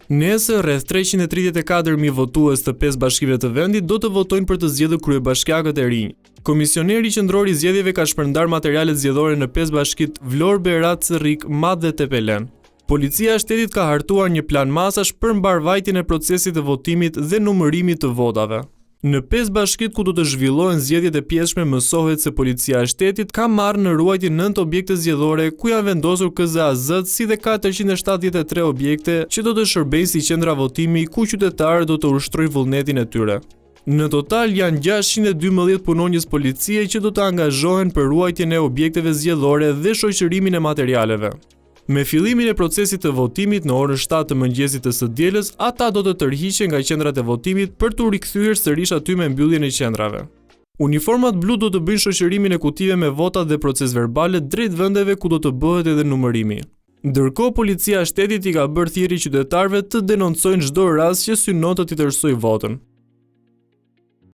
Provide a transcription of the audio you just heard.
Nesër, rreth 334.000 votues të 5 bashkive të vendit do të votojnë për të zgjedhur kryebashkiakët e rinj. Komisioneri qendror i zgjedhjeve ka shpërndar materialet zgjedhore në 5 bashkit Vlorë, Berat, Cerrik, Madh dhe Tepelen. Policia e shtetit ka hartuar një plan masash për mbarvajtjen e procesit të votimit dhe numërimit të votave. Në 5 bashkit ku do të zhvillohen zgjedhjet e pjesshme, mësohet se policia e shtetit ka marrë në ruajtje 9 objekte zgjedhore ku janë vendosur KZAZ-t, si dhe 473 objekte që do të shërbejnë si qendra votimi ku qytetarët do të ushtrojnë vullnetin e tyre. Në total janë 612 punonjës policie që do të angazhohen për ruajtjen e objekteve zgjedhore dhe shoqërimin e materialeve. Me fillimin e procesit të votimit në orën 7 të mëngjesit të së dielës, ata do të tërhiqen nga qendrat e votimit për t'u rikthyer sërish aty me mbylljen e qendrave. Uniformat blu do të bëjnë shoqërimin e kutive me votat dhe proces verbale drejt vendeve ku do të bëhet edhe numërimi. Ndërkohë, policia e shtetit i ka bërë thirrje qytetarëve të denoncojnë çdo rast që synon të titërsojë votën.